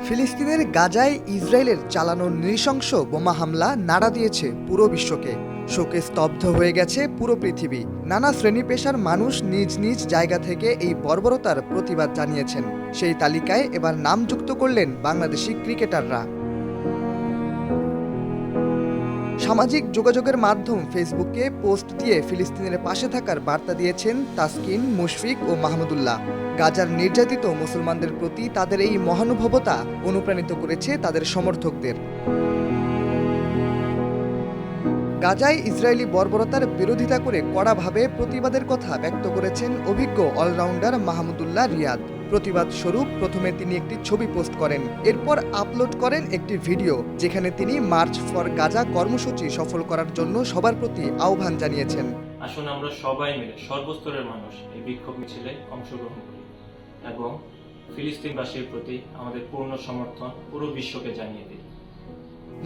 ফিলিস্তিনের গাজায় ইসরায়েলের চালানো নৃশংস বোমা হামলা নাড়া দিয়েছে পুরো বিশ্বকে। শোকে স্তব্ধ হয়ে গেছে পুরো পৃথিবী। নানা শ্রেণী পেশার মানুষ নিজ নিজ জায়গা থেকে এই বর্বরতার প্রতিবাদ জানিয়েছেন। সেই তালিকায় এবার নাম যুক্ত করলেন বাংলাদেশি ক্রিকেটাররা। সামাজিক যোগাযোগের মাধ্যম ফেসবুকে পোস্ট দিয়ে ফিলিস্তিনের পাশে থাকার বার্তা দিয়েছেন তাসকিন, মুশফিক ও মাহমুদুল্লাহ। গাজার নির্যাতিত মুসলমানদের প্রতি তাদের এই মহানুভবতা অনুপ্রাণিত করেছে তাদের সমর্থকদের। গাজায় ইসরায়েলি বর্বরতার বিরোধিতা করে কড়াভাবে প্রতিবাদের কথা ব্যক্ত করেছেন অভিজ্ঞ অলরাউন্ডার মাহমুদুল্লাহ রিয়াদ। প্রতিবাদ স্বরূপ প্রথমে তিনি একটি ছবি পোস্ট করেন, এরপর আপলোড করেন একটি ভিডিও, যেখানে তিনি মার্চ ফর গাজা কর্মসূচি সফল করার জন্য সবার প্রতি আহ্বান জানিয়েছেন। আসুন আমরা সবাই মিলে সর্বস্তরের মানুষ এই বিক্ষোভ মিছিলে অংশগ্রহণ করি এবং ফিলিস্তিনবাসীর প্রতি আমাদের পূর্ণ সমর্থন পুরো বিশ্বকে জানিয়ে দিই।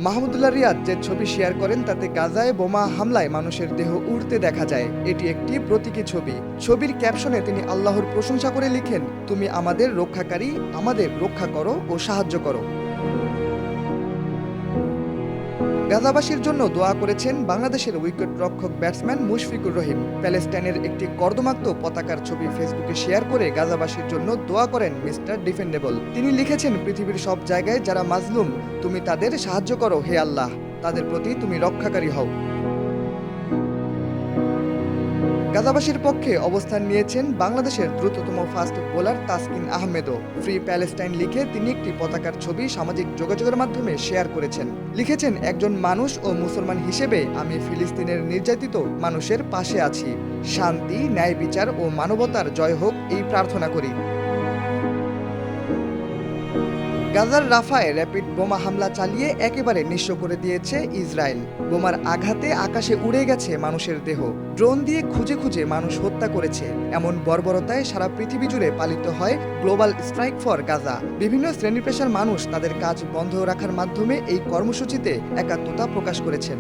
মাহমুদুল্লাহ রিয়াদ যে ছবি শেয়ার করেন তাতে গাজায় বোমা হামলায় মানুষের দেহ উড়তে দেখা যায়। এটি একটি প্রতীকী ছবি। ছবির ক্যাপশনে তিনি আল্লাহর প্রশংসা করে লিখেন, তুমি আমাদের রক্ষাকারী, আমাদের রক্ষা করো ও সাহায্য করো। গাজাবাসীর জন্য দোয়া করেছেন বাংলাদেশের উইকেট রক্ষক ব্যাটসম্যান মুশফিকুর রহিম। প্যালেস্টাইনের একটি কর্দমাক্ত পতাকার ছবি ফেসবুকে শেয়ার করে গাজাবাসীর জন্য দোয়া করেন মিস্টার ডিফেন্ডেবল। তিনি লিখেছেন, পৃথিবীর সব জায়গায় যারা মাজলুম, তুমি তাদের সাহায্য করো হে আল্লাহ, তাদের প্রতি তুমি রক্ষাকারী হও। গাজাবাসীর পক্ষে অবস্থান নিয়েছেন বাংলাদেশের দ্রুততম ফাস্ট বোলার তাসকিন আহমেদও। ফ্রি প্যালেস্টাইন লিখে তিনি একটি পতাকার ছবি সামাজিক যোগাযোগের মাধ্যমে শেয়ার করেছেন। লিখেছেন, একজন মানুষ ও মুসলমান হিসেবে আমি ফিলিস্তিনের নির্যাতিত মানুষের পাশে আছি। শান্তি, ন্যায় বিচার ও মানবতার জয় হোক এই প্রার্থনা করি। গাজার রাফায় র্যাপিড বোমা হামলা চালিয়ে একেবারে নিঃস্ব করে দিয়েছে ইসরায়েল। বোমার আঘাতে আকাশে উড়ে গেছে মানুষের দেহ। ড্রোন দিয়ে খুঁজে খুঁজে মানুষ হত্যা করেছে। এমন বর্বরতায় সারা পৃথিবী জুড়ে পালিত হয় গ্লোবাল স্ট্রাইক ফর গাজা। বিভিন্ন শ্রেণী পেশার মানুষ তাদের কাজ বন্ধ রাখার মাধ্যমে এই কর্মসূচিতে একাত্মতা প্রকাশ করেছেন।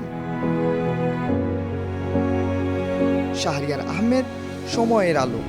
শাহরিয়ার আহমেদ, সময়ের আলো।